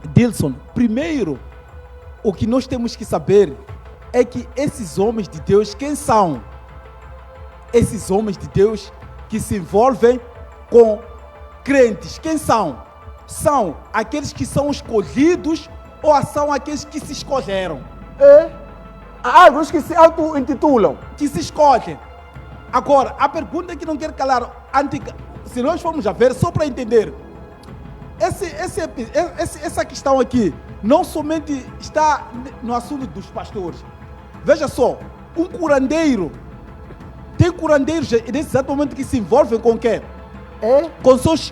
Dilson, primeiro, o que nós temos que saber é que esses homens de Deus, quem são? Esses homens de Deus que se envolvem com crentes, quem são? São aqueles que são escolhidos ou são aqueles que se escolheram? Há alguns que se auto-intitulam. Que se escolhem. Agora, a pergunta que não quero calar, se nós formos a ver, só para entender, essa questão aqui não somente está no assunto dos pastores. Veja só, um curandeiro, tem curandeiros nesse exato momento que se envolvem com quem? Com seus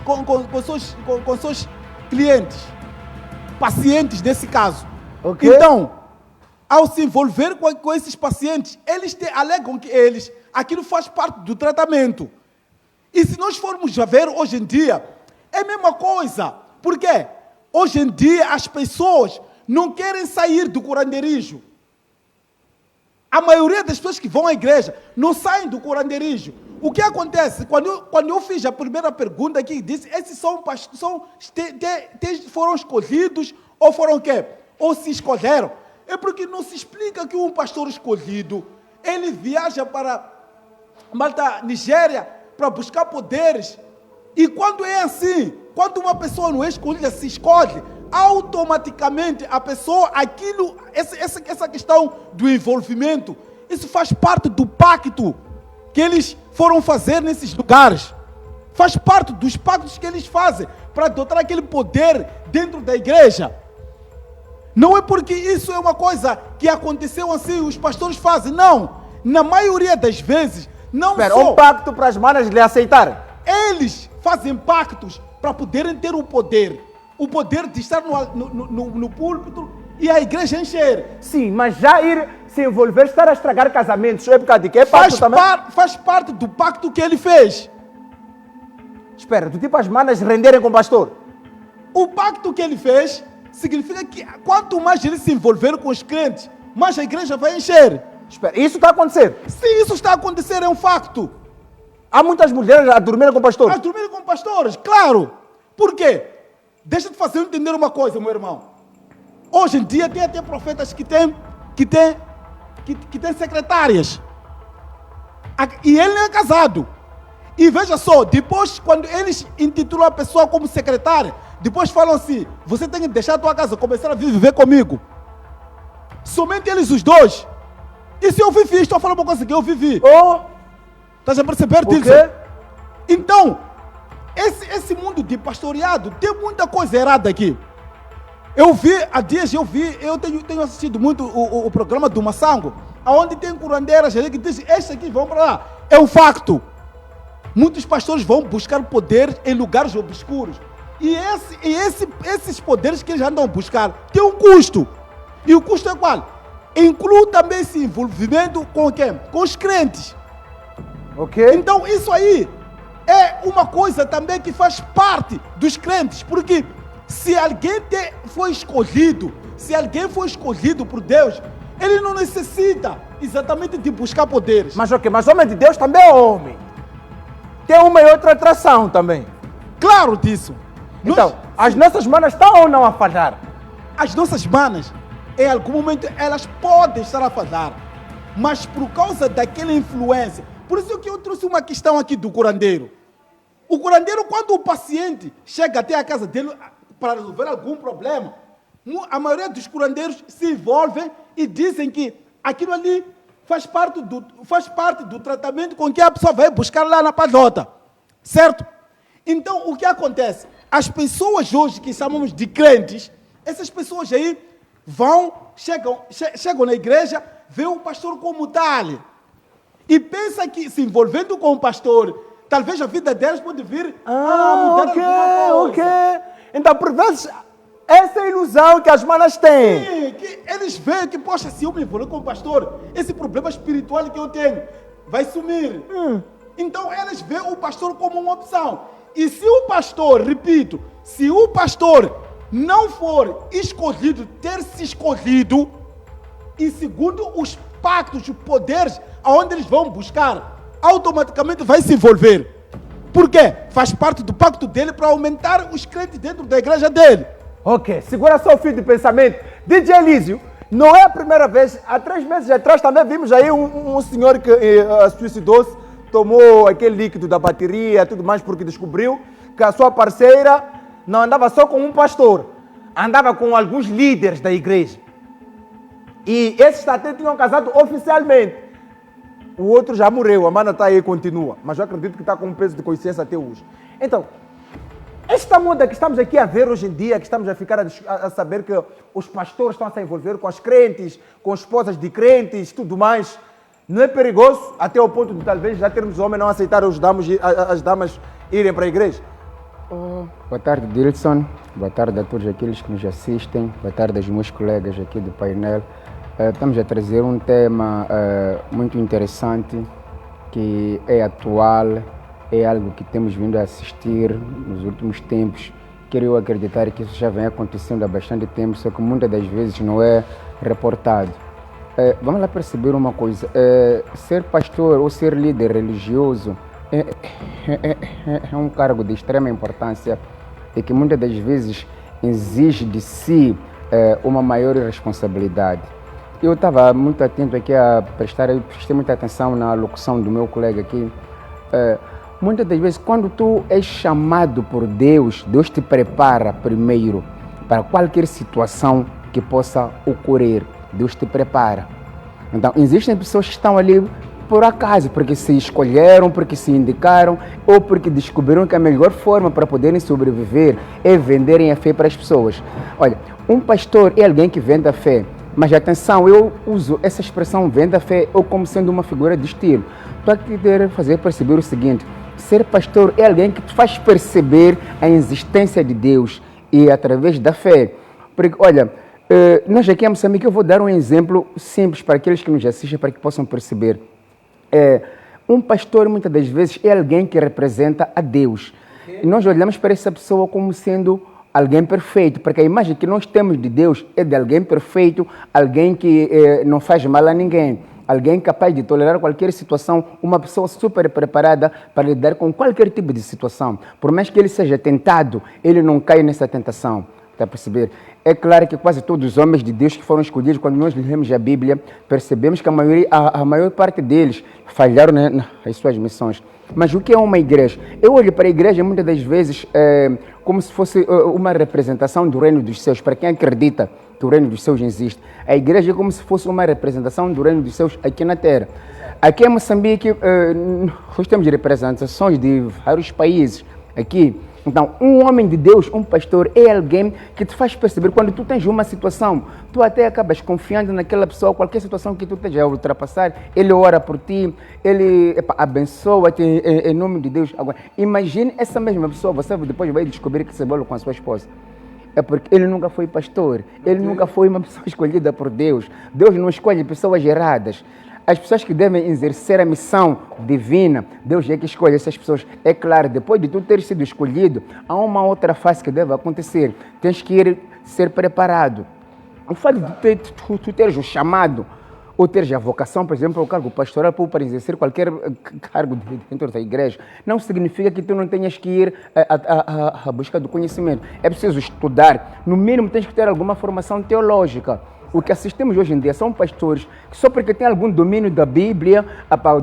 clientes, pacientes nesse caso. Okay. Então, ao se envolver com esses pacientes, eles alegam que aquilo faz parte do tratamento. E se nós formos a ver hoje em dia, é a mesma coisa. Por quê? Hoje em dia as pessoas não querem sair do curandeirismo. A maioria das pessoas que vão à igreja não saem do curandeirismo. O que acontece? Quando eu fiz a primeira pergunta aqui, disse, esses foram escolhidos ou foram o quê? Ou se escolheram? É porque não se explica que um pastor escolhido, ele viaja para Malta, Nigéria, para buscar poderes. E quando é assim, quando uma pessoa não é escolhida, se escolhe, automaticamente a pessoa, essa questão do envolvimento, isso faz parte do pacto que eles foram fazer nesses lugares. Faz parte dos pactos que eles fazem para adotar aquele poder dentro da igreja. Não é porque isso é uma coisa que aconteceu assim, os pastores fazem. Não. Na maioria das vezes, não só... um pacto para as manas lhe aceitarem. Eles fazem pactos para poderem ter o poder de estar no púlpito e a igreja encher. Sim, mas já ir se envolver, estar a estragar casamentos, época de que é pacto também? Faz parte do pacto que ele fez. Espera, do tipo as manas renderem com o pastor? O pacto que ele fez significa que quanto mais ele se envolver com os crentes, mais a igreja vai encher. Espera, isso está a acontecer? Sim, isso está a acontecer, é um facto. Há muitas mulheres a dormirem com pastores? A dormirem com pastores, claro. Por quê? Deixa eu te fazer entender uma coisa, meu irmão. Hoje em dia tem até profetas que têm secretárias. E ele não é casado. E veja só, depois quando eles intitulam a pessoa como secretária, depois falam assim, você tem que deixar a tua casa, começar a viver comigo. Somente eles os dois. E se eu vivi, estou falando uma coisa que eu vivi. Estás a perceber disso? Então, esse mundo de pastoreado tem muita coisa errada aqui. Há dias eu tenho assistido muito o programa do Massango, onde tem curandeiras que dizem, estes aqui vão para lá. É um facto. Muitos pastores vão buscar poder em lugares obscuros. E esses poderes que eles andam a buscar têm um custo. E o custo é qual? Inclui também esse envolvimento com quem? Com os crentes. Ok. Então isso aí é uma coisa também que faz parte dos crentes. Porque se alguém foi escolhido por Deus, ele não necessita exatamente de buscar poderes. Mas homem de Deus também é homem. Tem uma e outra atração também. Claro disso. Então, as nossas manas estão ou não a falhar? As nossas manas, em algum momento, elas podem estar a falhar. Mas por causa daquela influência. Por isso que eu trouxe uma questão aqui do curandeiro. O curandeiro, quando o paciente chega até a casa dele para resolver algum problema, a maioria dos curandeiros se envolvem e dizem que aquilo ali faz parte do tratamento com que a pessoa vai buscar lá na padrota. Certo? Então, o que acontece? As pessoas hoje que chamamos de crentes, essas pessoas aí chegam na igreja, veem o pastor como tal, e pensam que se envolvendo com o pastor, talvez a vida deles pode vir a mudar alguma coisa. Então, por vezes, essa é a ilusão que as manas têm. Sim, que eles veem que, poxa, se eu me envolver com o pastor, esse problema espiritual que eu tenho vai sumir. Então, eles veem o pastor como uma opção. E se o pastor, repito, se o pastor não for escolhido, ter se escolhido, e segundo os pactos, os poderes, aonde eles vão buscar, automaticamente vai se envolver. Por quê? Faz parte do pacto dele para aumentar os crentes dentro da igreja dele. Ok, segura só o fio de pensamento. DJ Elísio, não é a primeira vez. Há 3 meses atrás também vimos aí um senhor que suicidou-se, tomou aquele líquido da bateria e tudo mais, porque descobriu que a sua parceira não andava só com um pastor, andava com alguns líderes da igreja. E esses até tinham casado oficialmente. O outro já morreu, a mana está aí e continua. Mas eu acredito que está com um peso de consciência até hoje. Então, esta moda que estamos aqui a ver hoje em dia, que estamos a ficar a saber que os pastores estão a se envolver com as crentes, com esposas de crentes, tudo mais, não é perigoso até o ponto de talvez já termos homens não aceitar as damas irem para a igreja? Boa tarde, Dilson. Boa tarde a todos aqueles que nos assistem. Boa tarde aos meus colegas aqui do painel. Estamos a trazer um tema muito interessante, que é atual, é algo que temos vindo a assistir nos últimos tempos. Quero acreditar que isso já vem acontecendo há bastante tempo, só que muitas das vezes não é reportado. Vamos lá perceber uma coisa, ser pastor ou ser líder religioso é um cargo de extrema importância e que muitas das vezes exige de si uma maior responsabilidade. Eu estava muito atento aqui prestei muita atenção na locução do meu colega aqui. Muitas das vezes, quando tu és chamado por Deus, Deus te prepara primeiro para qualquer situação que possa ocorrer. Deus te prepara. Então, existem pessoas que estão ali por acaso, porque se escolheram, porque se indicaram, ou porque descobriram que a melhor forma para poderem sobreviver é venderem a fé para as pessoas. Olha, um pastor é alguém que vende a fé. Mas atenção, eu uso essa expressão venda a fé ou como sendo uma figura de estilo. Estou a querer fazer perceber o seguinte: ser pastor é alguém que te faz perceber a existência de Deus e através da fé. Porque, olha, nós aqui em Moçambique, eu vou dar um exemplo simples para aqueles que nos assistem, para que possam perceber. Um pastor, muitas das vezes, é alguém que representa a Deus. E nós olhamos para essa pessoa como sendo alguém perfeito, porque a imagem que nós temos de Deus é de alguém perfeito, alguém que não faz mal a ninguém, alguém capaz de tolerar qualquer situação, uma pessoa super preparada para lidar com qualquer tipo de situação. Por mais que ele seja tentado, ele não cai nessa tentação. Está a perceber? É claro que quase todos os homens de Deus que foram escolhidos, quando nós lemos a Bíblia, percebemos que a maior parte deles falharam nas suas missões. Mas o que é uma igreja? Eu olho para a igreja muitas das vezes como se fosse uma representação do reino dos céus. Para quem acredita que o reino dos céus existe, a igreja é como se fosse uma representação do reino dos céus aqui na terra. Aqui em Moçambique, nós temos representações de vários países aqui. Então, um homem de Deus, um pastor, é alguém que te faz perceber quando tu tens uma situação, tu até acabas confiando naquela pessoa, qualquer situação que tu esteja a ultrapassar, ele ora por ti, ele abençoa-te em nome de Deus. Agora, imagine essa mesma pessoa, você depois vai descobrir que se bolou com a sua esposa. É porque ele nunca foi pastor, ele nunca foi uma pessoa escolhida por Deus. Deus não escolhe pessoas erradas. As pessoas que devem exercer a missão divina, Deus é que escolhe essas pessoas. É claro, depois de tu ter sido escolhido, há uma outra fase que deve acontecer. Tens que ser preparado. O fato de tu teres o chamado, ou teres a vocação, por exemplo, o cargo pastoral para exercer qualquer cargo dentro da igreja, não significa que tu não tenhas que ir à busca do conhecimento. É preciso estudar. No mínimo, tens que ter alguma formação teológica. O que assistimos hoje em dia são pastores que só porque têm algum domínio da Bíblia,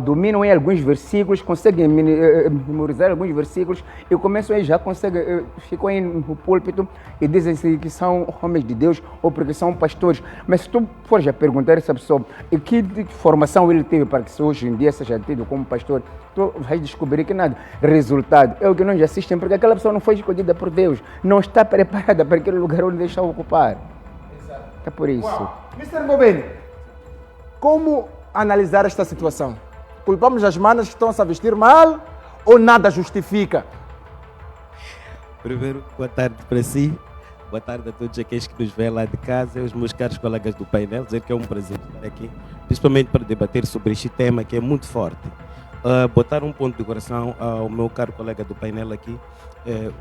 dominam em alguns versículos, conseguem memorizar alguns versículos e começam aí, já conseguem, ficam aí no púlpito e dizem que são homens de Deus ou porque são pastores. Mas se tu fores a perguntar a essa pessoa que formação ele teve para que hoje em dia seja tido como pastor, tu vais descobrir que nada. Resultado é o que nós assistimos, porque aquela pessoa não foi escolhida por Deus, não está preparada para aquele lugar onde deixa ocupar. É por isso. Mr. Ngobeni, como analisar esta situação? Culpamos as manas que estão a se vestir mal ou nada justifica? Primeiro, boa tarde para si. Boa tarde a todos aqueles que nos veem lá de casa e aos meus caros colegas do painel. Dizer que é um prazer estar aqui, principalmente para debater sobre este tema que é muito forte. Botar um ponto de coração ao meu caro colega do painel aqui.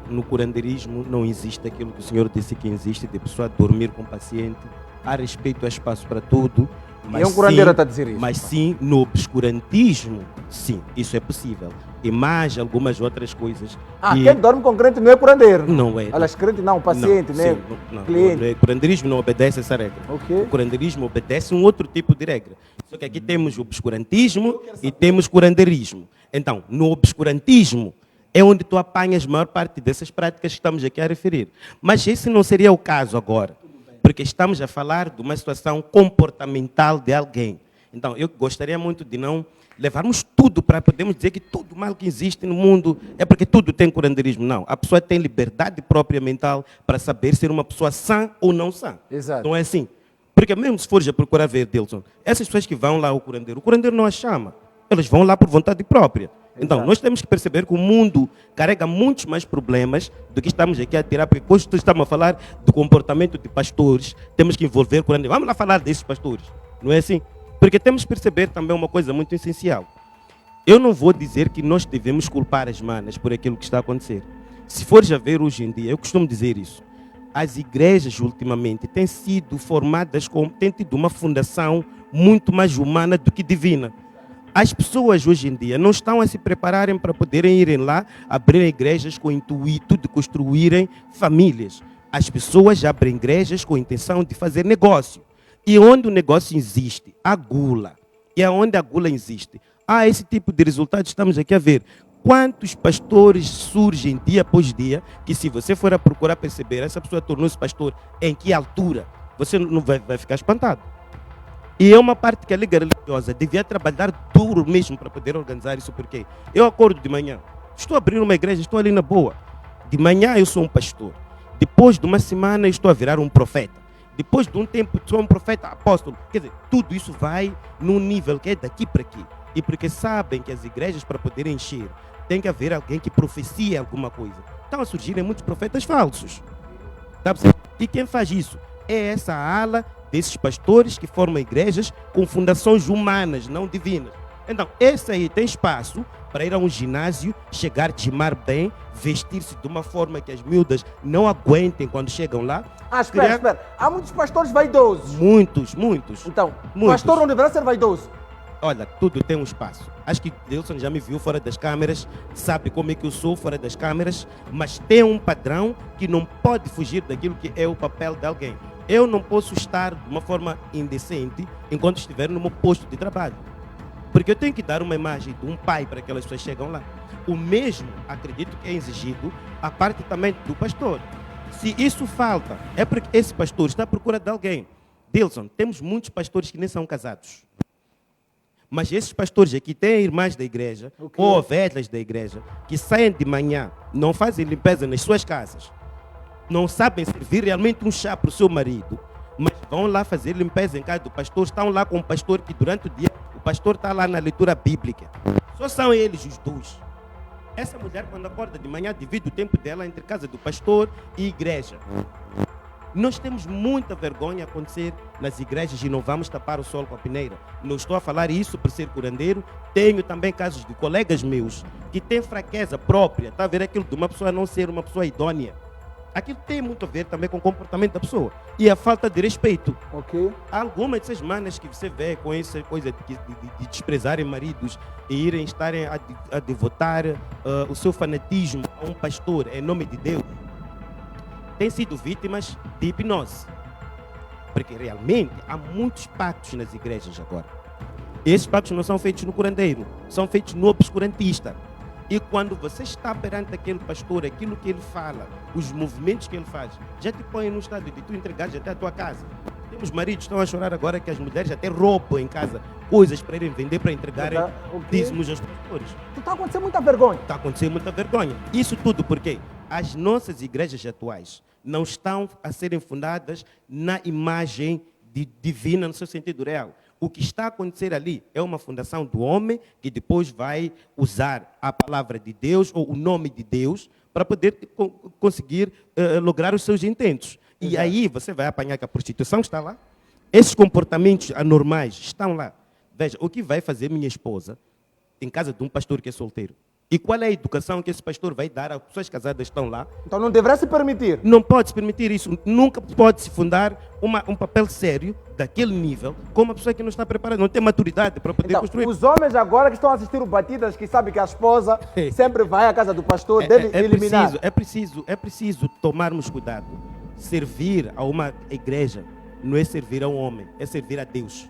No curanderismo não existe aquilo que o senhor disse que existe, de pessoa dormir com o paciente. Há respeito, há espaço para tudo. Mas e um curandeiro está a dizer isso? Mas sim, no obscurantismo, sim, isso é possível. e mais algumas outras coisas. E Quem dorme com crente não é curandeiro. não é. Aliás, crente não, paciente, Não, né? sim, não, Cliente. o curanderismo não obedece essa regra. Ok. O curanderismo obedece um outro tipo de regra. Só que aqui temos o obscurantismo e temos curandeirismo. Então, no obscurantismo é onde tu apanhas a maior parte dessas práticas que estamos aqui a referir. Mas esse não seria o caso agora, porque estamos a falar de uma situação comportamental de alguém. Então, eu gostaria muito de não levarmos tudo para podermos dizer que todo mal que existe no mundo é porque tudo tem curandeirismo. Não, a pessoa tem liberdade própria mental para saber ser uma pessoa sã ou não sã. Exato. Não é assim. Porque mesmo se fores a procurar ver, Dilson, essas pessoas que vão lá ao curandeiro não as chama. Elas vão lá por vontade própria. Então, Exato. nós temos que perceber que o mundo carrega muitos mais problemas do que estamos aqui a tirar, porque hoje estamos a falar do comportamento de pastores, temos que envolver o curandeiro. Vamos lá falar desses pastores, não é assim? Porque temos que perceber também uma coisa muito essencial. Eu não vou dizer que nós devemos culpar as manas por aquilo que está a acontecer. Se fores a ver hoje em dia, eu costumo dizer isso, as igrejas ultimamente têm sido formadas, têm tido uma fundação muito mais humana do que divina. As pessoas hoje em dia não estão a se prepararem para poderem irem lá abrir igrejas com o intuito de construírem famílias. As pessoas abrem igrejas com a intenção de fazer negócio. E onde o negócio existe, a gula. E aonde a gula existe, há esse tipo de resultado. Estamos aqui a ver quantos pastores surgem dia após dia, que se você for a procurar perceber, essa pessoa tornou-se pastor em que altura, você não vai ficar espantado. E é uma parte que a Liga Religiosa devia trabalhar duro mesmo para poder organizar isso, porque eu acordo de manhã, estou a abrir uma igreja, estou ali na boa. De manhã eu sou um pastor. Depois de uma semana eu estou a virar um profeta. Depois de um tempo sou um profeta apóstolo. Quer dizer, tudo isso vai num nível que é daqui para aqui. E porque sabem que as igrejas, para poderem encher, tem que haver alguém que profecia alguma coisa. Estão a surgirem muitos profetas falsos. Tá? E quem faz isso? É essa ala desses pastores que formam igrejas com fundações humanas, não divinas. Então, esse aí tem espaço para ir a um ginásio, chegar, gimar bem, vestir-se de uma forma que as miúdas não aguentem quando chegam lá. Espera. Há muitos pastores vaidosos. Muitos. Então, Muitos. pastor não deverá ser vaidoso. Olha, tudo tem um espaço. Acho que Dilson já me viu fora das câmeras, sabe como é que eu sou fora das câmeras, mas tem um padrão que não pode fugir daquilo que é o papel de alguém. Eu não posso estar de uma forma indecente enquanto estiver no meu posto de trabalho. Porque eu tenho que dar uma imagem de um pai para que aquelas pessoas chegam lá. O mesmo, acredito que é exigido a parte também do pastor. Se isso falta, é porque esse pastor está à procura de alguém. Dilson, temos muitos pastores que nem são casados. Mas esses pastores aqui têm irmãs da igreja, ou ovelhas da igreja, que saem de manhã, não fazem limpeza nas suas casas, não sabem servir realmente um chá para o seu marido, mas vão lá fazer limpeza em casa do pastor, estão lá com o pastor que durante o dia, o pastor está lá na leitura bíblica. Só são eles os dois. Essa mulher, quando acorda de manhã, divide o tempo dela entre casa do pastor e igreja. Nós temos muita vergonha a acontecer nas igrejas e não vamos tapar o sol com a peneira. Não estou a falar isso por ser curandeiro. Tenho também casos de colegas meus que têm fraqueza própria. Está a ver aquilo de uma pessoa não ser uma pessoa idônea. Aquilo tem muito a ver também com o comportamento da pessoa. E a falta de respeito. Há algumas dessas manas que você vê com essa coisa de desprezarem maridos e estarem a devotar o seu fanatismo a um pastor em nome de Deus, têm sido vítimas de hipnose. Porque realmente há muitos pactos nas igrejas agora. Esses pactos não são feitos no curandeiro, são feitos no obscurantista. E quando você está perante aquele pastor, aquilo que ele fala, os movimentos que ele faz, já te põe no estado de tu entregares até a tua casa. Temos maridos que estão a chorar agora que as mulheres até roubam em casa coisas para irem vender, para entregarem dízimos aos pastores. Está a acontecer muita vergonha. Está a acontecer muita vergonha. Isso tudo porque as nossas igrejas atuais não estão a serem fundadas na imagem divina no seu sentido real. O que está a acontecer ali é uma fundação do homem que depois vai usar a palavra de Deus ou o nome de Deus para poder conseguir lograr os seus intentos. E aí você vai apanhar que a prostituição está lá. Esses comportamentos anormais estão lá. Veja, o que vai fazer minha esposa em casa de um pastor que é solteiro? E qual é a educação que esse pastor vai dar às pessoas casadas que estão lá? Então não deverá se permitir. Não pode se permitir isso. Nunca pode se fundar um papel sério daquele nível com uma pessoa que não está preparada, não tem maturidade para poder Então, construir. os homens agora que estão a assistir o Batidas, que sabem que a esposa sempre vai à casa do pastor, deve eliminar. É preciso tomarmos cuidado. Servir a uma igreja não é servir a um homem, é servir a Deus.